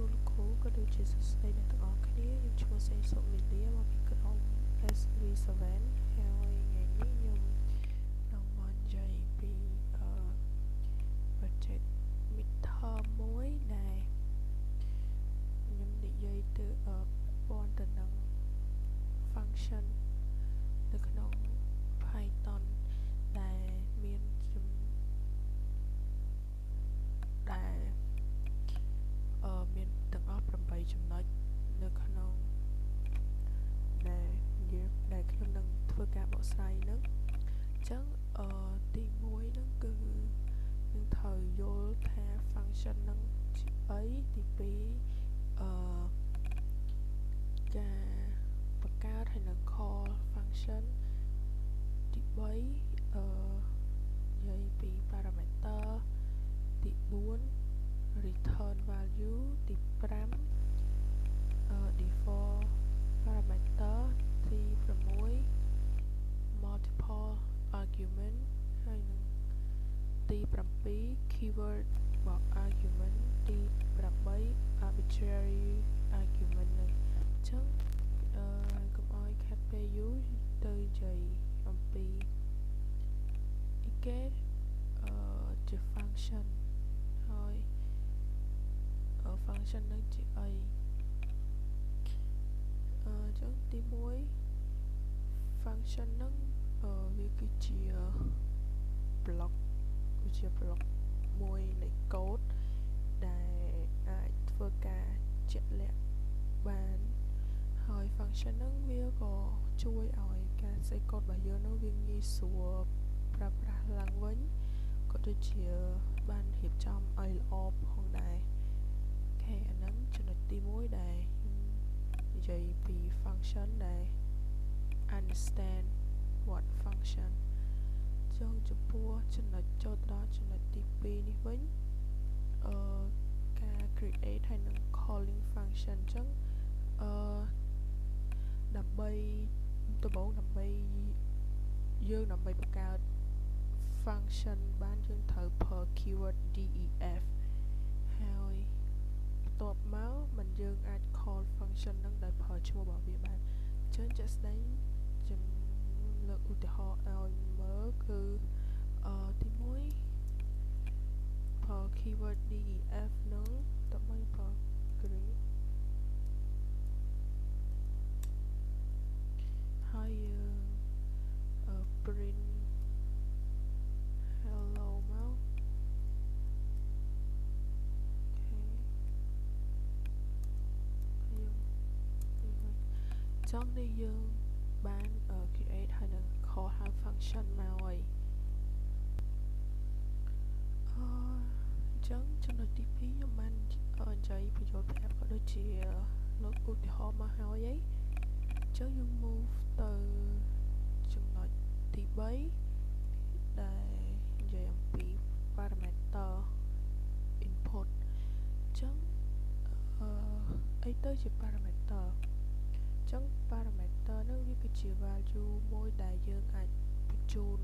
លខូក៏ដូចជាសួស្តីអ្នកទាំងអស់គ្នាខ្ញុំឈ្មោះសេងសុកលីលីមកពីក្រុម SV7 ហើយថ្ងៃនេះខ្ញុំនឹងមកនិយាយពី project midterm មួយដែលខ្ញុំនិយាយទៅព័ន្ធទៅនឹង function នៅក្នុង Python ដែលមានមានទាំងអស់8ចំណុចនៅក្នុងដែលខ្ញុំនឹងធ្វើការបកស្រាយនឹងអញ្ចឹងទី1ហ្នឹងគឺនឹងត្រូវយល់ថា function ហ្នឹងជាអីទី2ការបង្កើតហើយនឹង call function ទី3និយាយពី parameter ទី4 return value ទី5 default parameter ទី6 multiple argument ហើយនឹងទី7 keyword របស់ argument ទី8 arbitrary argument នឹងអញ្ចឹងកុំឲ្យខាត់ពេលយូរទៅនិយាយអំពីគេជា function ហើយ function នឹងជាអីអញ្ចឹងទី1 function នឹងវាគឺជា block មួយនៃ code ដែលអាចធ្វើការជាក់លាក់បានហើយ function ហ្នឹងវាក៏ជួយឲ្យការសរសេរ code របស់យើងនោះវាងាយស្រួលប្រើប្រាស់ឡើងវិញក៏ដូចជាបានរៀបចំឲ្យល្អផងដែរអូខេអាហ្នឹងចំណុចទី1ដែលនិយាយពី function ដែល understand what function ចឹងចំពោះចំណុចចូលដល់ចំណុចទី2នេះវិញការ create ហើយនឹង calling function ចឹងដើម្បីដំបូងដើម្បីបង្កើត function បានយើងត្រូវប្រើ keyword def ហើយបន្ទាប់មកមិនយើងអាច call function នឹងដោយប្រើឈ្មោះរបស់វាបានអញ្ចឹងជាក់ស្ដែងខ្ញុំលើកឧទាហរណ៍ឲ្យមើលគឺទី1ប្រើ keyword def នឹងដើម្បីប្រើ green ហើយយើង print hello មកចង់នេះយើងបាន create ហើយនឹង call ហៅ function មកហើយអញ្ចឹងចំណុចទី2ខ្ញុំបាននិយាយបញ្យល់ប្រាប់ក៏ដូចជាលោកឧទាហរណ៍មកហើយអញ្ចឹងយើង move ទៅចំណុចទី3ដែលនិយាយអំពី parameter input អញ្ចឹងអីទៅជា parameter អញ្ចឹង parameter នឹងវាគឺជា value មួយដែលយើងអាចបញ្ជូន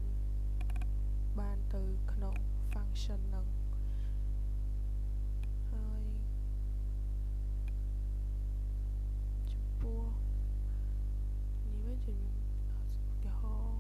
បានទៅក្នុង function នឹងហើយចំពោះនេះវិញខ្ញុំឧទាហរណ៍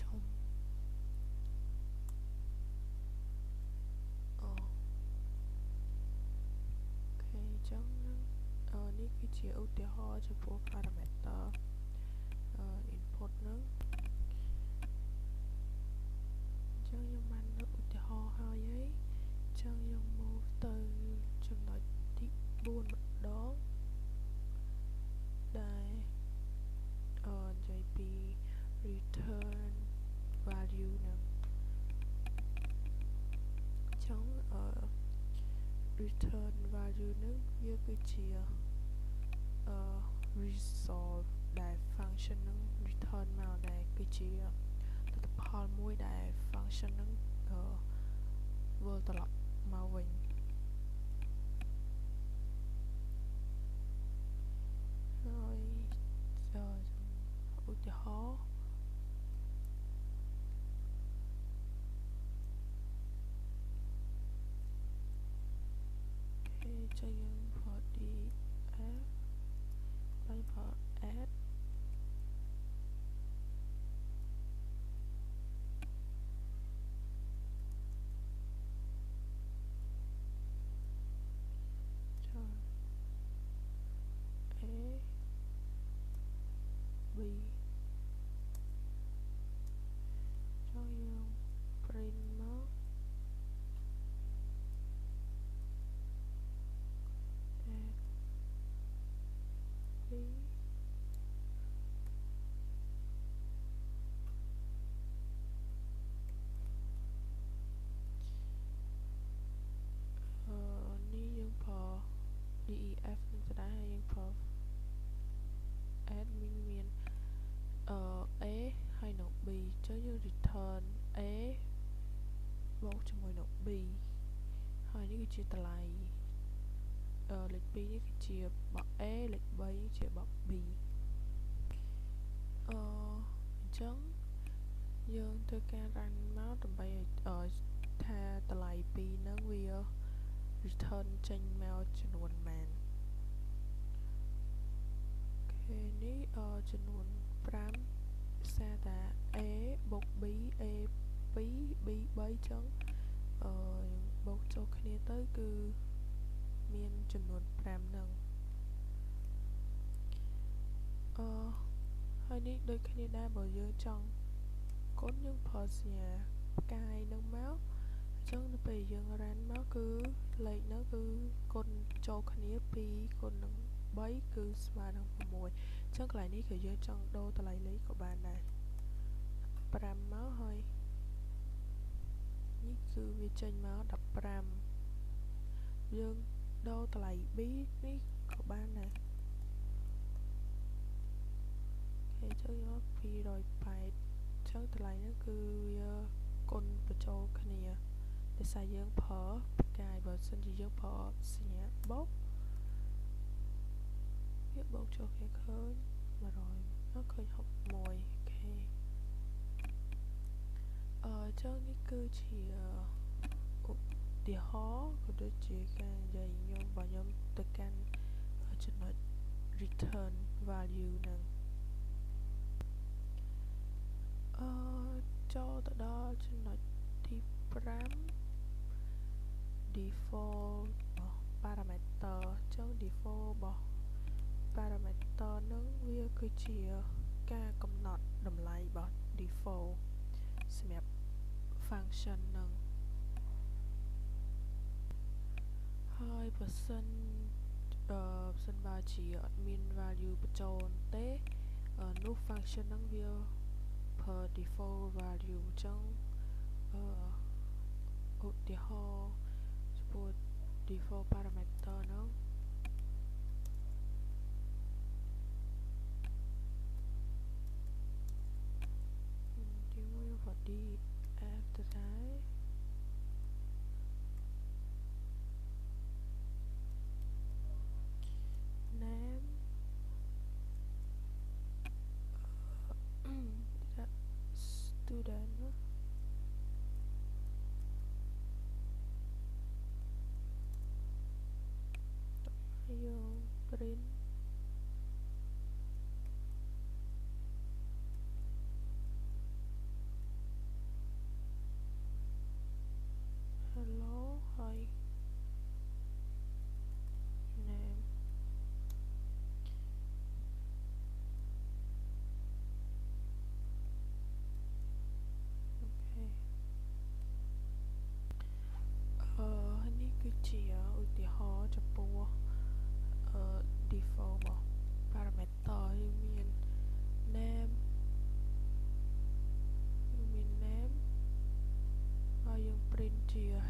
trong ok chẳngនេះគឺជាឧទាហរណ៍ចំពោះ parameter input ហ្នឹងអញ្ចឹងយើងបានលើកឧទាហរណ៍ហើយអញ្ចឹងយើង move ទៅចំណុចទី4ម្ដងដែលនិយាយពី return value ហ្នឹងអញ្ចឹងreturn value ហ្នឹងវាគឺជា result ដែល function ហ្នឹង return មកដែលគឺជាលទ្ធផលមួយដែល function ហ្នឹងវិលត្រឡប់មកវិញហើយឧទាហរណ៍ចឹងយើងប្រើ df ហើយប្រើ add ចឹង a b ចឹងយើង print មក add b នេះយើងប្រើ def នឹងទៅដែរហើយយើងប្រើ add មាន a ហើយនឹង b ចឹងយើង return a បូកជាមួយនឹង b ហើយនេះគឺជាតម្លៃលេខ 2 នេះគឺជាបក a លេខ 3 ជាបក b អញ្ចឹងយើងធ្វើការ run មកដើម្បីឲ្យថាតម្លៃ 2 ហ្នឹងវា return ចេញមកចំនួនប៉ុន្មានអូខេនេះចំនួន5សារតា a បូក b a 2 b 3ចឹងបូកចូលគ្នាទៅគឺមានចំនួន5ហ្នឹងហើយនេះដូចគ្នាដែរបើយើងចង់កូនយើងប្រើសញ្ញាផ្កាយហ្នឹងមកអញ្ចឹងនៅពេលយើង run មកគឺលេខហ្នឹងគឺគុណចូលគ្នា2គុណនឹង3គឺស្មើនឹង6អញ្ចឹងកន្លែងនេះគឺយើងចង់ដូរតម្លៃលេខក៏បានដែរ5មកហើយនេះគឺវាចេញមក15យើងដូរតម្លៃ b នេះក៏បានដែរអូខេចូលយក280អញ្ចឹងតម្លៃហ្នឹងគឺវាគុណបញ្ចូលគ្នាដោយសារយើងប្រើផ្កាយបើសិនជាយើងប្រើសញ្ញាបូកវាបូកចូលគ្នាឃើញ100ឃើញ61អូខេចឹងនេះគឺជាឧទាហរណ៍ក៏ដូចជាការនិយាយរបស់ខ្ញុំទៅកាន់ចំណុច return value ហ្នឹងចូលទៅដល់ចំណុចទី5 default របស់ parameter ចឹង default របស់ parameter ហ្នឹងវាគឺជាការកំណត់តម្លៃរបស់ default សម្រាប់ function ហ្នឹងហើយបើសិនបើជាអត់មាន value បញ្ចូលទេនោះ function ហ្នឹងវាប្រើ default value អញ្ចឹងឧទាហរណ៍ចំពោះ default parameter ហ្នឹងទីមួយ body f ទៅដែរ name student ហើយយើង print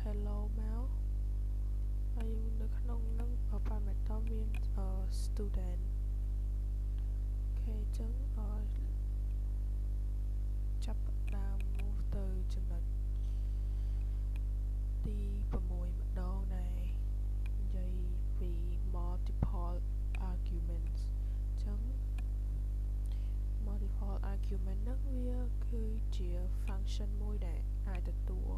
hello មកហើយនៅក្នុងនឹង parameter មានstudent អូខេអញ្ចឹងចាប់ដើម move ទៅចំណុចទី6ម្ដងដែរនិយាយពី multiple arguments អញ្ចឹង multiple argument ហ្នឹងវាគឺជា function មួយដែលអាចទទួល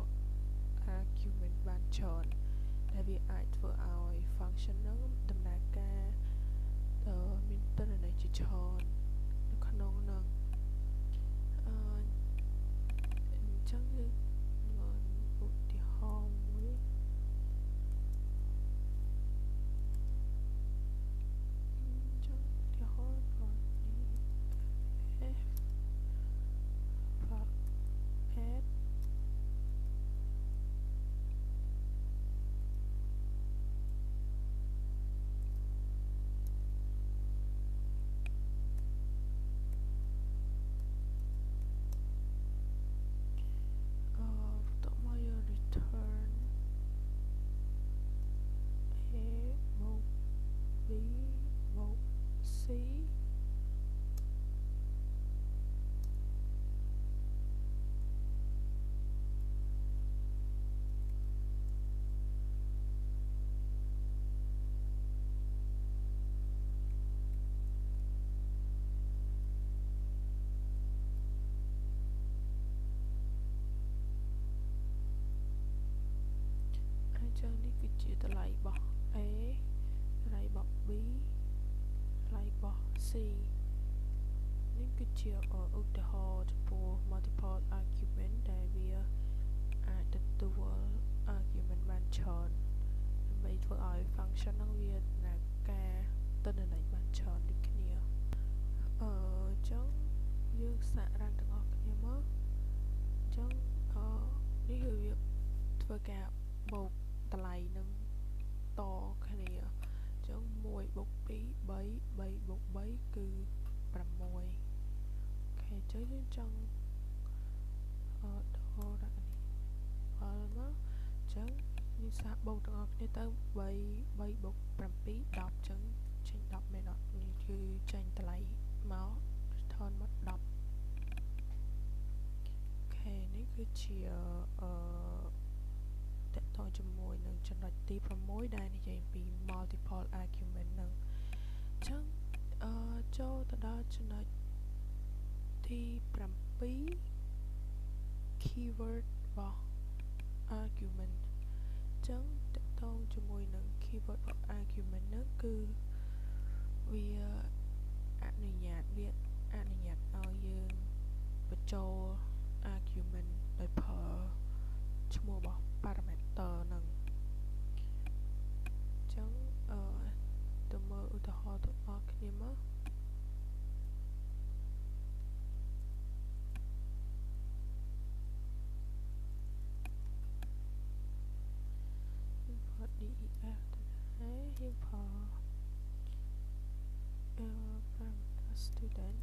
argument បានច្រើនដែលវាអាចធ្វើឲ្យ function ហ្នឹងដំណើរការមានទិន្នន័យជាច្រើននៅក្នុងហ្នឹងអញ្ចឹងយើងឧទាហរណ៍មួយអញ្ចឹងឧទាហរណ៍ก่อนនេះ f addបន្ទាប់មកយើង return a បូក b បូក c អញ្ចឹងនេះគឺជាតម្លៃរបស់ a តម្លៃរបស់ b តម្លៃរបស់ c នេះគឺជាឧទាហរណ៍ចំពោះ multiple argument ដែលវាអាចទទួល argument បានច្រើនដើម្បីធ្វើឲ្យ function ហ្នឹងវាដំណើរការទិន្នន័យបានច្រើនដូចគ្នាអញ្ចឹងយើងសាក run ទាំងអស់គ្នាមកអញ្ចឹងនេះគឺវាធ្វើការបូកតម្លៃនឹងតគ្នាអញ្ចឹង1បូក2 3 3បូក3គឺ6អូខេអញ្ចឹងយើងចង់ដកដាក់នេះផលមកអញ្ចឹងយើងសាកបូកទាំងអស់គ្នាទៅ3បូក7 10អញ្ចឹងចេញ10មែនអត់នេះគឺចេញតម្លៃមក return មក10អូខេនេះគឺជាតកតងជាមួយនឹងចំណុចទី6ដែលនិយាយពី multiple argument ហ្នឹងអញ្ចឹងចូលទៅដល់ចំណុចទី7 keyword របស់ argument អញ្ចឹងតកតងជាមួយនឹង keyword របស់ argument ហ្នឹងគឺវាអនុញ្ញាតឲ្យយើងបញ្ចូល argument ដោយប្រើឈ្មោះរបស់ parameter ហ្នឹងអញ្ចឹងទៅមើលឧទាហរណ៍ទាំងអស់គ្នាមកប្រើ def ទៅដែរយើងប្រើ parameter student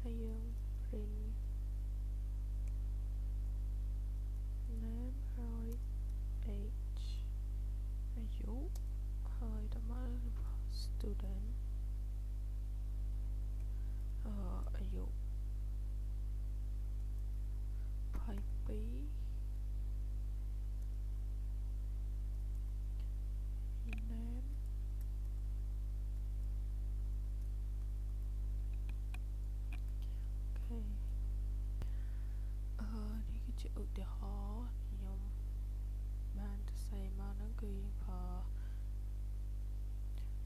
ហើយយើង print name ហើយ age អាយុហើយតមក student អាយុ22 name អូខេនេះគឺជាឧទាហរណ៍ខ្ញុំបានសរសេរមកហ្នឹងគឺយើងប្រើ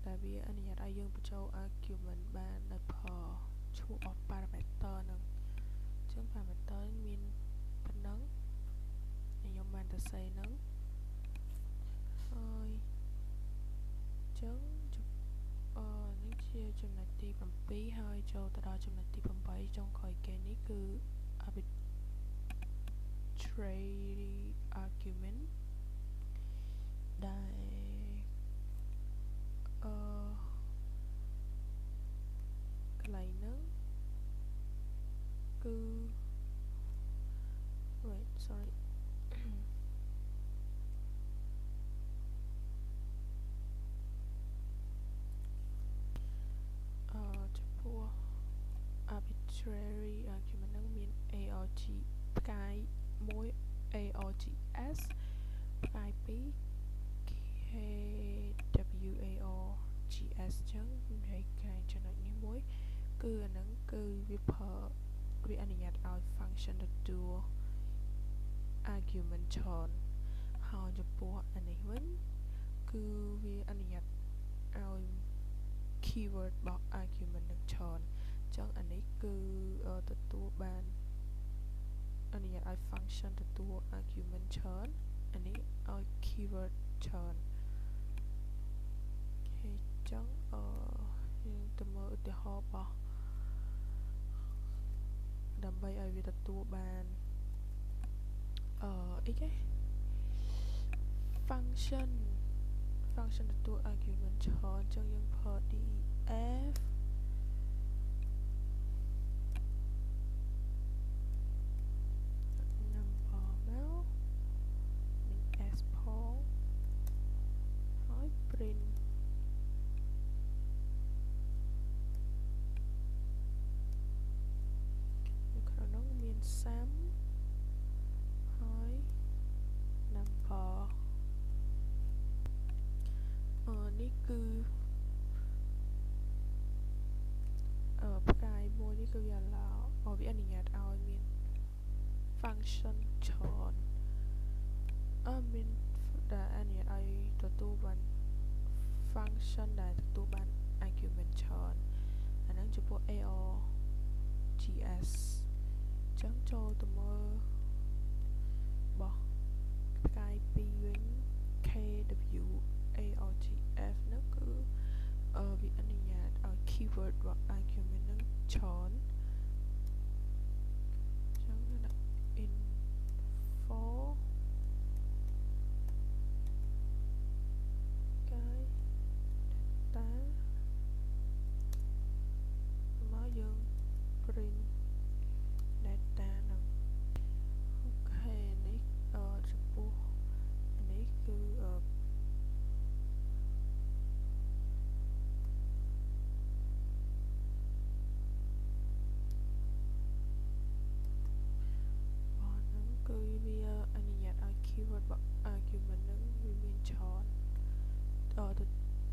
តែវាអនុញ្ញាតឲ្យយើងបញ្ចូល argument បានដោយប្រើឈ្មោះរបស់ parameter ហ្នឹងអញ្ចឹង parameter មានប៉ុណ្ណឹងខ្ញុំបានសរសេរហ្នឹងហើយអញ្ចឹងនេះជាចំណុចទី7ហើយចូលទៅដល់ចំណុចទី8ចុងក្រោយគេនេះគឺ arbitrary argument ដែល កន្លែងហ្នឹងគឺ wait sorry ចំពោះ arbitrary argument ហ្នឹងមាន arg ផ្កាយ1 args ផ្កាយ2 kwargs ចឹងហើយកែចំណុចនេះមួយគឺអាហ្នឹងគឺវាអនុញ្ញាតឲ្យ function ទទួល argument ច្រើនហើយចំពោះអានេះវិញគឺវាអនុញ្ញាតឲ្យ keyword របស់ argument នឹងច្រើនចឹងអានេះគឺទទួលបានអនុញ្ញាតឲ្យ function ទទួល argument ច្រើនអានេះឲ្យ keyword ច្រើនអូខេចឹងយើងទៅមើលឧទាហរណ៍របស់ដើម្បីឲ្យវាទទួលបានអីគេ function ទទួល argument ច្រើនចឹងយើងប្រើ def number មកនិង s ផងហើយ print នៅក្នុងនោះមាន sum ហើយ number នេះគឺផ្កាយមួយនេះគឺវា allow វាអនុញ្ញាតឲ្យមាន function ច្រើនមានដែលអនុញ្ញាតឲ្យទទួលបាន function ដែលទទួលបាន argument ច្រើនអាហ្នឹងចំពោះ args ចឹងចូលទៅមើលបោះផ្កាយ2វិញ kwargs ហ្នឹងគឺវាអនុញ្ញាតឲ្យ keyword របស់ argument ហ្នឹងច្រើនចឹងដាក់ info កាយ data មកយើង print data ហ្នឹងអូខេនេះចំពោះនេះគឺគឺវាអនុញ្ញាតឲ្យ keyword របស់ argument ហ្នឹងវាមានច្រើនទ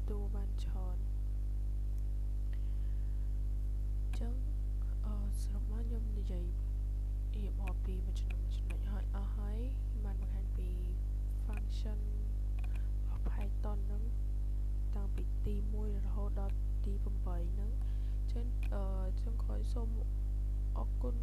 ទួលបានច្រើនចឹងសរុបមកខ្ញុំនិយាយរៀបរាប់ពីមួយចំណុចហើយអស់ហើយបានបង្ហាញពី function របស់ Python ហ្នឹងតាំងពីទី1រហូតដល់ទី8ហ្នឹងចឹងចុងក្រោយសូមអរគុណ